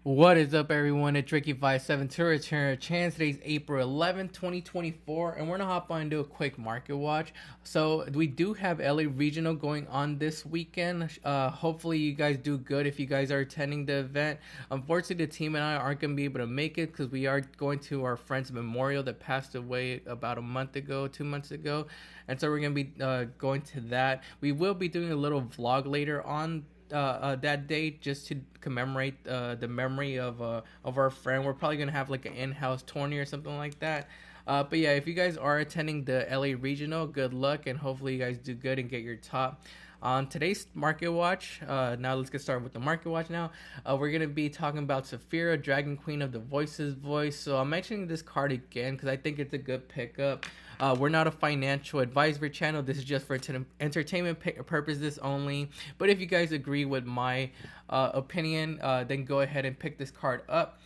What is up, everyone? It's Ricky57 to return a chance. Today's April 11th, 2024, and we're gonna hop on and do a quick market watch. So we do have LA Regional going on this weekend. Hopefully you guys do good if you guys are attending the event. Unfortunately, the team and I aren't gonna be able to make it because we are going to our friend's memorial that passed away about a month ago, 2 months ago, and so we're gonna be going to that. We will be doing a little vlog later on that day just to commemorate the memory of our friend. We're probably gonna have like an in-house tourney or something like that. But yeah, if you guys are attending the LA Regional, good luck and hopefully you guys do good and get your top. On today's market watch, now let's get started with the market watch now. We're going to be talking about Saphira, Dragon Queen of the Voices voice. So I'm mentioning this card again because I think it's a good pickup. We're not a financial advisory channel. This is just for entertainment purposes only. But if you guys agree with my opinion, then go ahead and pick this card up.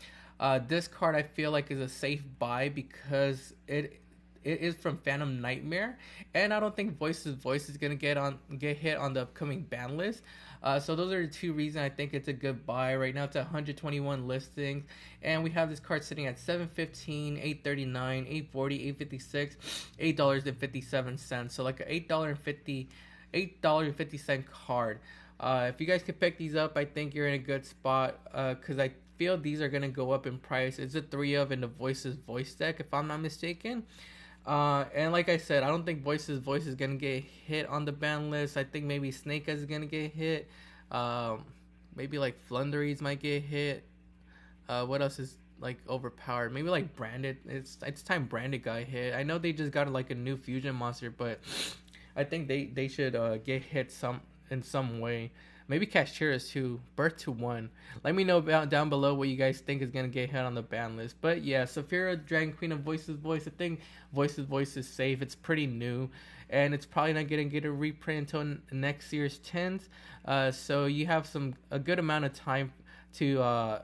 This card I feel like is a safe buy because it is from Phantom Nightmare, and I don't think Voice is gonna get hit on the upcoming ban list. So those are the two reasons I think it's a good buy. Right now it's at 121 listings, and we have this card sitting at $7.15, $8.39, $8.40, $8.56, $8.57. So like a $8.50 card. If you guys could pick these up, I think you're in a good spot because I feel these are gonna go up in price. It's a 3 of in the voice deck if I'm not mistaken. And like I said, I don't think voice is gonna get hit on the ban list. I think maybe Snake is gonna get hit. Maybe like Flunderies might get hit. What else is like overpowered? Maybe like Branded. It's time Branded got hit. I know they just got like a new fusion monster, but I think they should get hit in some way. Maybe Cashiers too. Birth to 1. Let me know down below what you guys think is gonna get hit on the ban list. But yeah, Saphira, Dragon Queen of Voices voice. I think voice is safe. It's pretty new, and it's probably not gonna get a reprint until next year's 10s. So you have a good amount of time to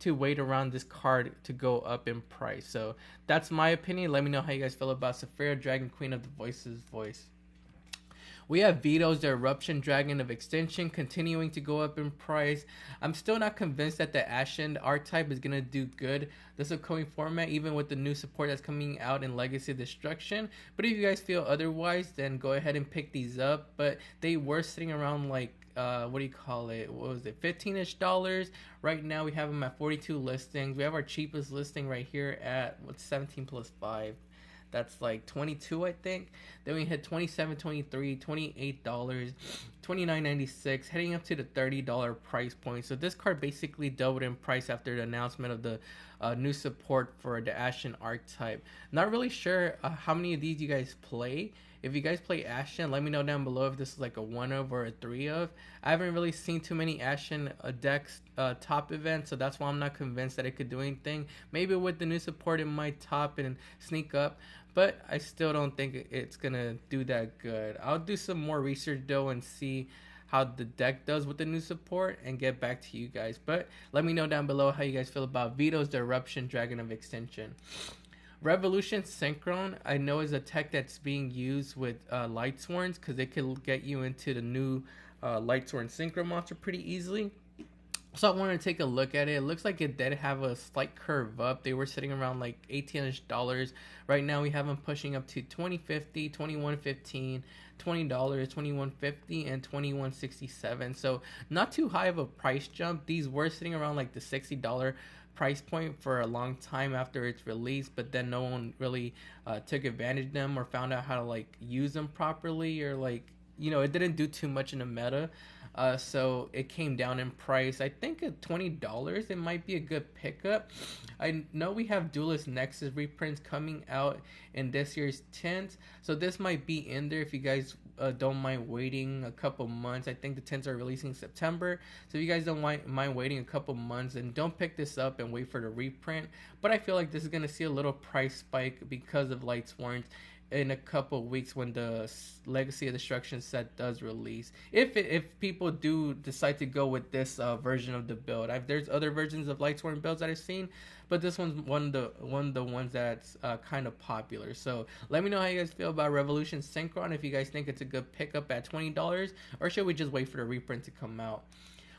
wait around this card to go up in price. So that's my opinion. Let me know how you guys feel about Saphira, Dragon Queen of the Voices voice. We have Vito's the Eruption Dragon of Extinction continuing to go up in price. I'm still not convinced that the Ashen archetype is going to do good this upcoming format, even with the new support that's coming out in Legacy of Destruction. But if you guys feel otherwise, then go ahead and pick these up. But they were sitting around like, what do you call it? What was it? $15-ish. Right now we have them at 42 listings. We have our cheapest listing right here at 17 plus 5. That's like 22, I think. Then we hit 27, 23, $28, $29.96, heading up to the $30 price point. So this card basically doubled in price after the announcement of the new support for the Ashen archetype. Not really sure how many of these you guys play. If you guys play Ashen, let me know down below if this is like a 1 of or a 3 of. I haven't really seen too many Ashen decks top events, so that's why I'm not convinced that it could do anything. Maybe with the new support it might top and sneak up, but I still don't think it's gonna do that good. I'll do some more research though and see how the deck does with the new support and get back to you guys. But let me know down below how you guys feel about Vito's the Eruption Dragon of Extinction. Revolution Synchron, I know, is a tech that's being used with Lightsworns because it can get you into the new Lightsworn Synchro monster pretty easily. So I wanted to take a look at it. It looks like it did have a slight curve up. They were sitting around like $18-ish. Right now we have them pushing up to $20.50, $21.15, $20, $21.50, and $21.67. So not too high of a price jump. These were sitting around like the $60 price point for a long time after its release, but then no one really took advantage of them or found out how to like use them properly, or like, you know, it didn't do too much in the meta. So it came down in price. I think at $20 it might be a good pickup. I know we have Duelist Nexus reprints coming out in this year's 10s, so this might be in there if you guys don't mind waiting a couple months. I think the 10s are releasing in September, so if you guys don't mind waiting a couple months, and don't pick this up and wait for the reprint. But I feel like this is going to see a little price spike because of Lightsworns in a couple of weeks when the Legacy of Destruction set does release. If people do decide to go with this version of the build, there's other versions of Lightsworn builds that I've seen, but this one's one of the ones that's kind of popular. So let me know how you guys feel about Revolution Synchron. If you guys think it's a good pickup at $20, or should we just wait for the reprint to come out?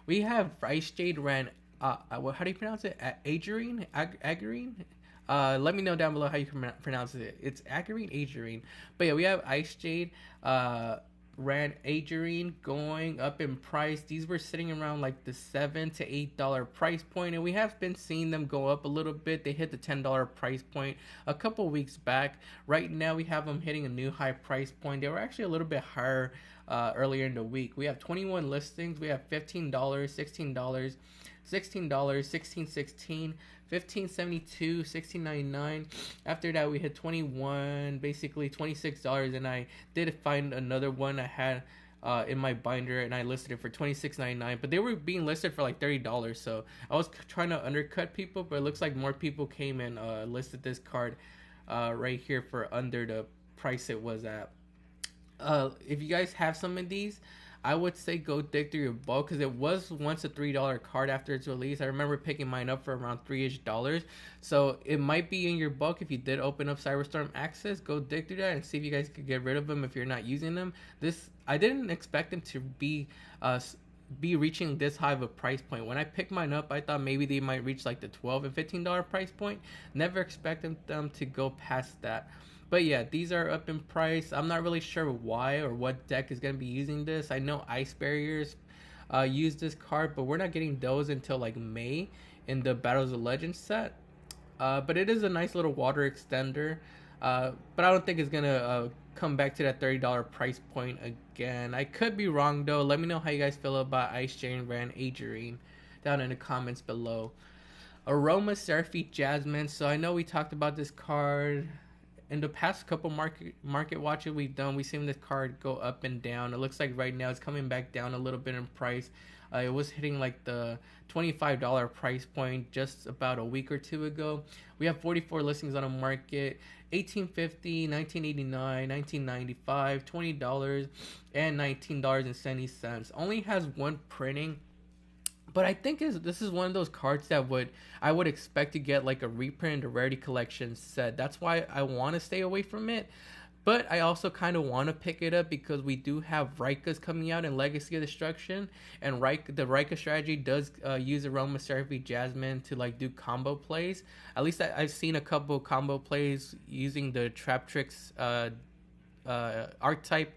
We have Jade Ran how do you pronounce it? Agerine? Agerine? Let me know down below how you can pronounce it. It's Agerine, Agerine. But yeah, we have Ice Jade, Ran, Agerine going up in price. These were sitting around like the $7 to $8 price point, and we have been seeing them go up a little bit. They hit the $10 price point a couple weeks back. Right now, we have them hitting a new high price point. They were actually a little bit higher earlier in the week. We have 21 listings. We have $15, $16, $16, 16.16, 15.72, 16.99. After that, we hit 21, basically $26, and I did find another one I had in my binder, and I listed it for $26.99. But they were being listed for like $30, so I was trying to undercut people, but it looks like more people came and listed this card right here for under the price it was at. If you guys have some of these, I would say go dig through your bulk, because it was once a $3 card after its release. I remember picking mine up for around $3-ish. So it might be in your bulk. If you did open up Cyberstorm Access, go dig through that and see if you guys could get rid of them if you're not using them. I didn't expect them to be reaching this high of a price point. When I picked mine up, I thought maybe they might reach like the $12 and $15 price point. Never expected them to go past that. But yeah, these are up in price. I'm not really sure why or what deck is going to be using this. I know Ice Barriers use this card, but we're not getting those until like May in the Battles of Legends set. But it is a nice little water extender. But I don't think it's going to come back to that $30 price point again. I could be wrong though. Let me know how you guys feel about Ice Jade Ran, Agerine down in the comments below. Aroma, Seraphy, Jasmine. So I know we talked about this card in the past couple market watches we've done. We've seen this card go up and down. It looks like right now it's coming back down a little bit in price. It was hitting like the $25 price point just about a week or two ago. We have 44 listings on the market. $18.50, $19.89, $19.95, $20, and $19.70. Only has one printing. But I think this is one of those cards that I would expect to get like a reprint or rarity collection set. That's why I want to stay away from it. But I also kind of want to pick it up because we do have Raikas coming out in Legacy of Destruction. And the Raika strategy does use Aroma, Seraphy, Jasmine to like do combo plays. At least I've seen a couple combo plays using the Trap Tricks archetype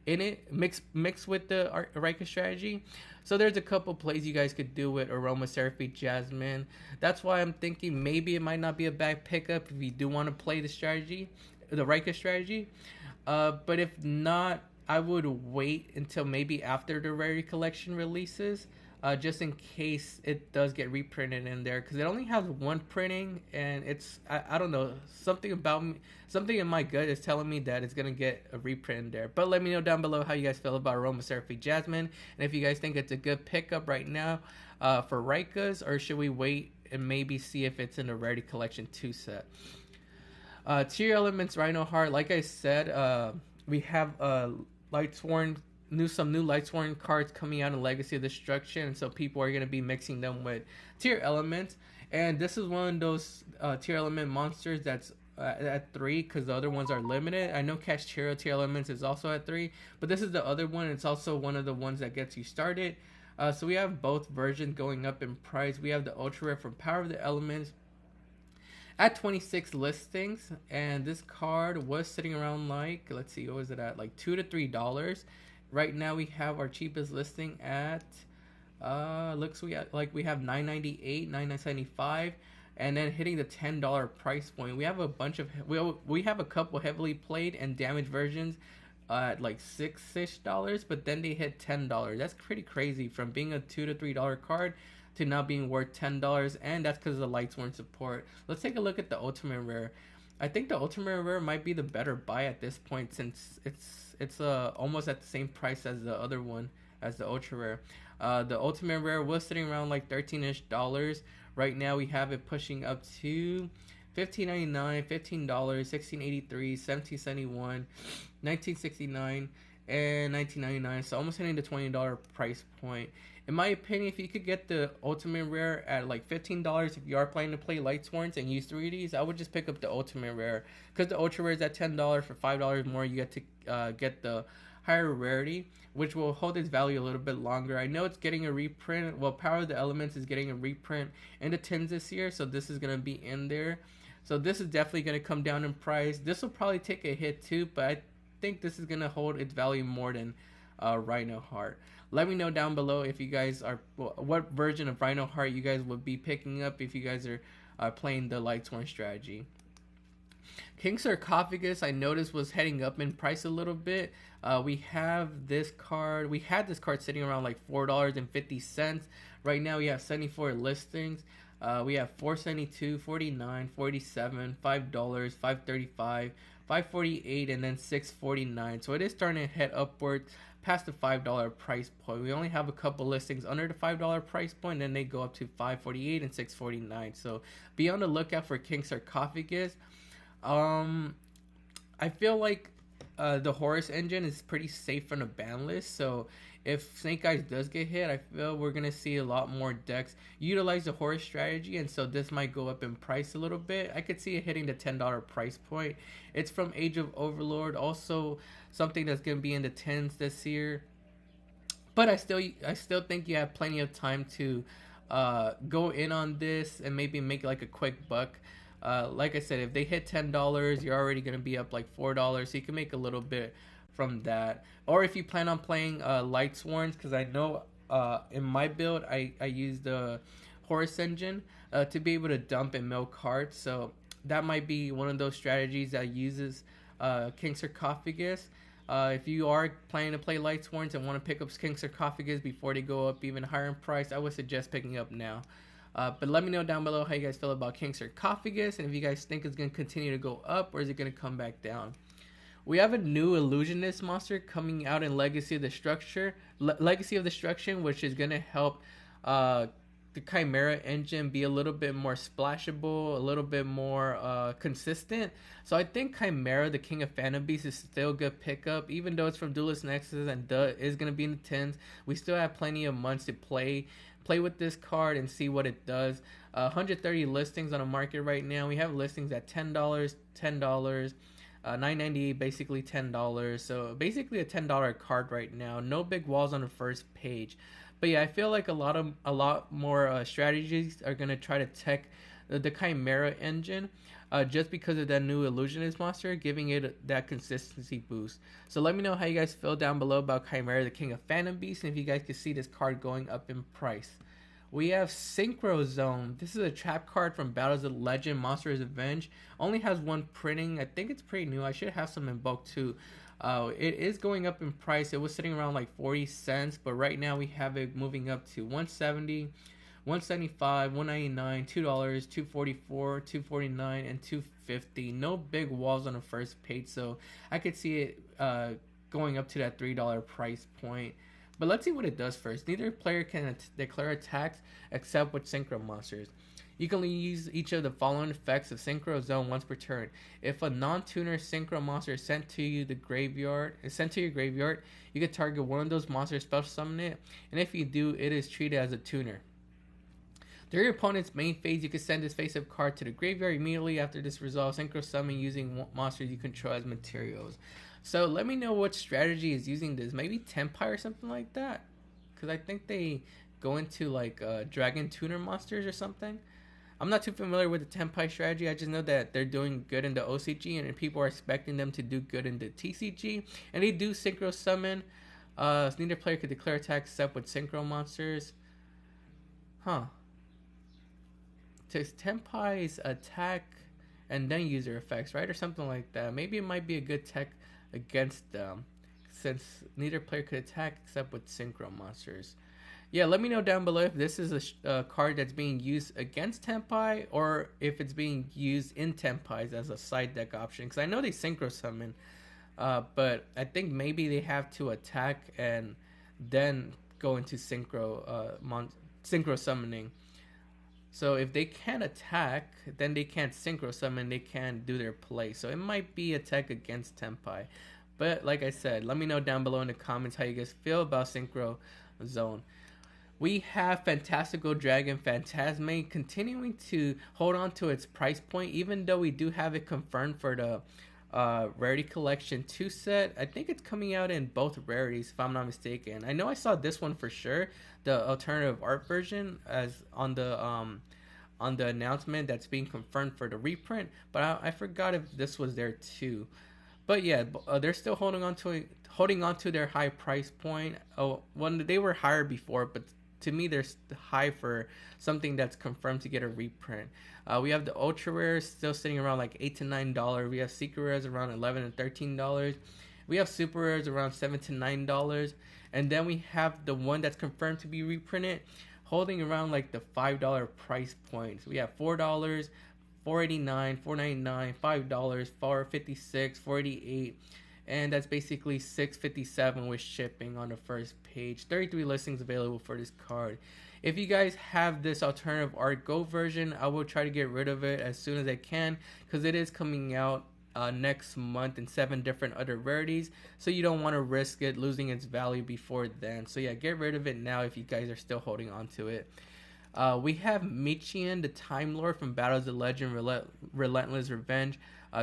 in it, mixed with the Raika strategy. So there's a couple plays you guys could do with Aroma, Seraphy, Jasmine. That's why I'm thinking maybe it might not be a bad pickup if you do want to play the strategy, the Raika strategy. But if not, I would wait until maybe after the Rarity Collection releases, just in case it does get reprinted in there, because it only has one printing, and it's I don't know, something in my gut is telling me that it's gonna get a reprint in there. But let me know down below how you guys feel about Aroma, Seraphy, Jasmine, and if you guys think it's a good pickup right now for Raikas, or should we wait and maybe see if it's in the Rarity Collection 2 set. Tier Elements, Rhino Heart, like I said, we have some new Lightsworn cards coming out in Legacy of Destruction, and so people are going to be mixing them with Tier Elements. And this is one of those Tier Element monsters that's at 3, because the other ones are limited. I know Cashero Tier Elements is also at 3, but this is the other one. It's also one of the ones that gets you started. So we have both versions going up in price. We have the Ultra Rare from Power of the Elements at 26 listings, and this card was sitting around like, let's see, what was it at, like $2 to $3. Right now we have our cheapest listing at we have $9.98, $9.75, and then hitting the $10 price point. We have a bunch of we have a couple heavily played and damaged versions at like $6-ish, but then they hit $10. That's pretty crazy, from being a $2 to $3 card to now being worth $10, and that's because of the Lightsworn support. Let's take a look at the Ultimate Rare. I think the Ultimate Rare might be the better buy at this point, since it's almost at the same price as the other one, as the Ultra Rare. The Ultimate Rare was sitting around like $13-ish. Right now we have it pushing up to $15.99, $15, $16.83, $17.71, $19.69, and $19.99. So almost hitting the $20 price point. In my opinion, if you could get the Ultimate Rare at like $15, if you are planning to play Lightsworns and use 3Ds, I would just pick up the Ultimate Rare, because the Ultra Rare is at $10. For $5 more, you get to get the higher rarity, which will hold its value a little bit longer. I know it's getting a reprint. Well, Power of the Elements is getting a reprint in the tins this year, so this is going to be in there. So this is definitely going to come down in price. This will probably take a hit too, but I think this is going to hold its value more than Rhino Heart. Let me know down below if you guys are, what version of Rhino Heart you guys would be picking up if you guys are playing the Lightsworn strategy. King Sarcophagus, I noticed, was heading up in price a little bit. We have this card. We had this card sitting around like $4.50. Right now we have 74 listings. We have $4.72, $49, $47, $5, $5.35, $5.48, and then $6.49. So it is starting to head upwards past the $5 price point. We only have a couple listings under the $5 price point, and then they go up to $5.48 and $6.49. So be on the lookout for King Sarcophagus. I feel like the Horus engine is pretty safe from the ban list, so if Snake Eyes does get hit, I feel we're going to see a lot more decks utilize the Horus strategy, and so this might go up in price a little bit. I could see it hitting the $10 price point. It's from Age of Overlord, also something that's going to be in the 10s this year. But I still think you have plenty of time to go in on this and maybe make like a quick buck. Like I said, if they hit $10, you're already going to be up like $4, so you can make a little bit from that. Or if you plan on playing Lightsworns, because I know in my build I use the Horus engine to be able to dump and mill cards, so that might be one of those strategies that uses King Sarcophagus. If you are planning to play Lightsworns and want to pick up King Sarcophagus before they go up even higher in price, I would suggest picking up now. But let me know down below how you guys feel about King Sarcophagus, and if you guys think it's going to continue to go up or is it going to come back down. We have a new Illusionist monster coming out in Legacy of Destruction, which is going to help the Chimera engine be a little bit more splashable, a little bit more consistent. So I think Chimera, the King of Phantom Beasts, is still a good pickup. Even though it's from Duelist Nexus and is going to be in the 10s, we still have plenty of months to play with this card and see what it does. 130 listings on the market right now. We have listings at $10, $10, $9.98, basically $10. So basically a $10 card right now. No big walls on the first page. But yeah, I feel like a lot more strategies are gonna try to tech the Chimera engine, just because of that new Illusionist monster, giving it that consistency boost. So let me know how you guys feel down below about Chimera, the King of Phantom Beasts, and if you guys can see this card going up in price. We have Synchro Zone. This is a trap card from Battles of Legend, Monsters Revenge. Only has one printing. I think it's pretty new. I should have some in bulk too. It is going up in price. It was sitting around like 40 cents, but right now we have it moving up to 170, 175, 199, $2, 244, 249, and 250. No big walls on the first page, so I could see it going up to that $3 price point. But let's see what it does first. Neither player can declare attacks except with Synchro monsters. You can use each of the following effects of Synchro Zone once per turn. If a non-tuner Synchro monster is sent to your graveyard, you can target one of those monsters, special summon it, and if you do, it is treated as a tuner. During your opponent's main phase, you can send this face-up card to the graveyard immediately after this resolves. Synchro summon using monsters you control as materials. So let me know what strategy is using this. Maybe Tenpai or something like that, because I think they go into like dragon tuner monsters or something. I'm not too familiar with the Tenpai strategy. I just know that they're doing good in the OCG, and people are expecting them to do good in the TCG. And they do synchro summon. So neither player could declare attacks except with synchro monsters. Huh. Takes Tenpai's attack and then user effects, right? Or something like that. Maybe it might be a good tech against them, since neither player could attack except with synchro monsters. Yeah, let me know down below if this is a card that's being used against Tenpai, or if it's being used in Tenpais as a side deck option. Because I know they synchro summon, but I think maybe they have to attack and then go into synchro summoning. So if they can't attack, then they can't synchro summon, they can't do their play. So it might be a tech against Tenpai. But like I said, let me know down below in the comments how you guys feel about Synchro Zone. We have Fantastical Dragon Phantasme continuing to hold on to its price point, even though we do have it confirmed for the Rarity Collection 2 set. I think it's coming out in both rarities, if I'm not mistaken. I know I saw this one for sure, the alternative art version, as on the announcement that's being confirmed for the reprint. But I forgot if this was there too. But yeah, they're still holding on to their high price point. Oh, when they were higher before, but to me they're high for something that's confirmed to get a reprint. We have the ultra rares still sitting around like $8 to $9. We have secret rares around $11 to $13. We have super rares around $7 to $9, and then we have the one that's confirmed to be reprinted, holding around like the $5 price point. So we have $4, $4.89, $4.99, $5, $4.56, $4.88, and that's basically $6.57 with shipping on the first page. 33 listings available for this card. If you guys have this alternative art go version, I will try to get rid of it as soon as I can, because it is coming out next month in 7 different other rarities, so you don't want to risk it losing its value before then. So yeah, get rid of it now if you guys are still holding on to it. We have Michian, the Time Lord from Battles of the Legend Relentless Revenge,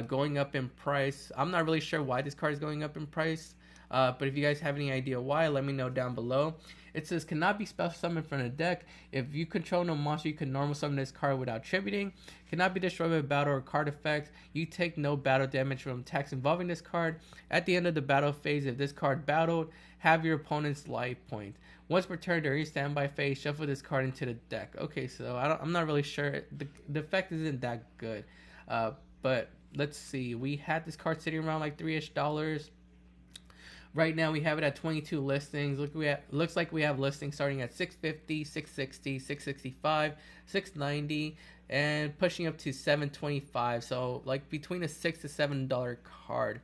going up in price. I'm not really sure why this card is going up in price, but if you guys have any idea why, let me know down below. It says, cannot be special summoned from the deck. If you control no monster, you can normal summon this card without tributing. Cannot be destroyed by battle or card effects. You take no battle damage from attacks involving this card. At the end of the battle phase, if this card battled, have your opponent's life point. Once per turn during standby phase, shuffle this card into the deck. Okay, so I'm not really sure. The effect isn't that good. But let's see. We had this card sitting around like $3-ish. Right now we have it at 22 listings. Looks like we have listings starting at $650, $660, $665, $690, and pushing up to $725. So like between a $6 to $7 card.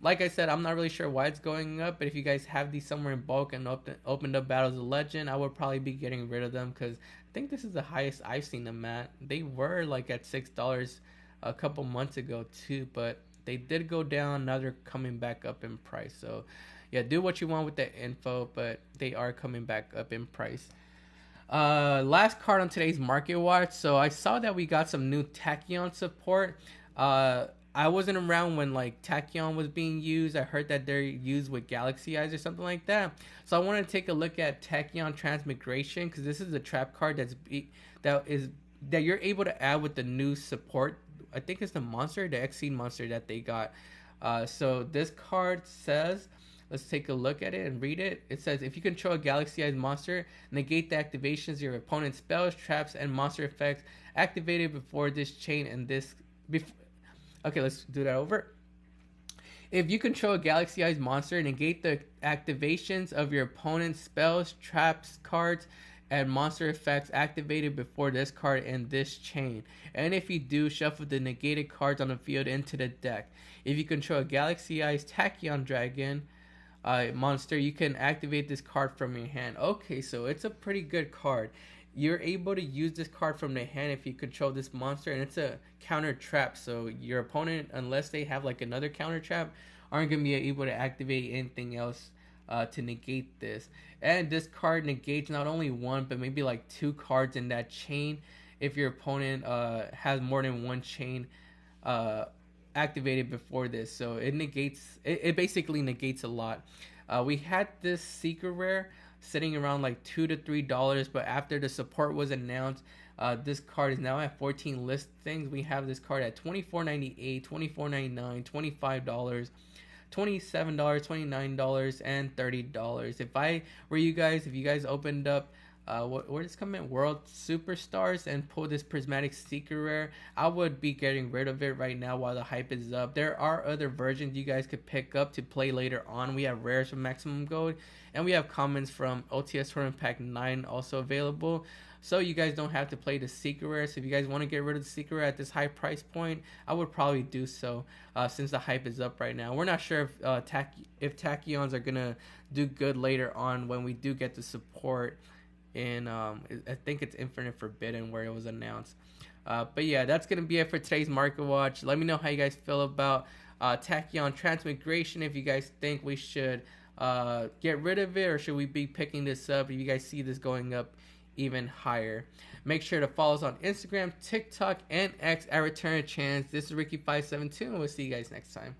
Like I said, I'm not really sure why it's going up, but if you guys have these somewhere in bulk and opened up Battles of Legend, I would probably be getting rid of them, because I think this is the highest I've seen them at. They were like at $6 a couple months ago too, but they did go down. Now they're coming back up in price. So yeah, do what you want with the info, but they are coming back up in price. Last card on today's Market Watch. So I saw that we got some new Tachyon support. I wasn't around when like Tachyon was being used. I heard that they're used with Galaxy Eyes or something like that. So I wanted to take a look at Techon Transmigration, because this is a trap card that you're able to add with the new support. I think it's the monster, the Exceed monster that they got. So this card says, let's take a look at it and read it. It says, if you control a Galaxy Eyes monster, negate the activations of your opponent's spells, traps, and monster effects activated before this chain and this... Okay, let's do that over. If you control a Galaxy Eyes monster, negate the activations of your opponent's spells, traps, cards, and monster effects activated before this card in this chain. And if you do, shuffle the negated cards on the field into the deck. If you control a Galaxy Eyes Tachyon Dragon monster, you can activate this card from your hand. Okay, so it's a pretty good card. You're able to use this card from the hand if you control this monster, and it's a counter trap. So your opponent, unless they have like another counter trap, aren't going to be able to activate anything else to negate this. And this card negates not only one, but maybe like 2 cards in that chain if your opponent has more than one chain activated before this. So it basically negates a lot. We had this secret rare sitting around like $2 to $3, but after the support was announced, this card is now at 14 listings. We have this card at $24.98, $24.99, $25, $27, $29, and $30. If I were you guys, if you guys opened up where does come in, World Superstars, and pull this Prismatic Secret Rare, I would be getting rid of it right now while the hype is up. There are other versions you guys could pick up to play later on. We have rares from Maximum Gold, and we have commons from OTS Tournament Pack 9 also available. So you guys don't have to play the secret rare. So if you guys want to get rid of the secret rare at this high price point, I would probably do so since the hype is up right now. We're not sure if Tachyons are going to do good later on when we do get the support in, I think it's Infinite Forbidden where it was announced. But yeah, that's going to be it for today's Market Watch. Let me know how you guys feel about Techon Transmigration. If you guys think we should get rid of it, or should we be picking this up? If you guys see this going up even higher. Make sure to follow us on Instagram, TikTok, and X at Return Chance. This is Ricky572, and we'll see you guys next time.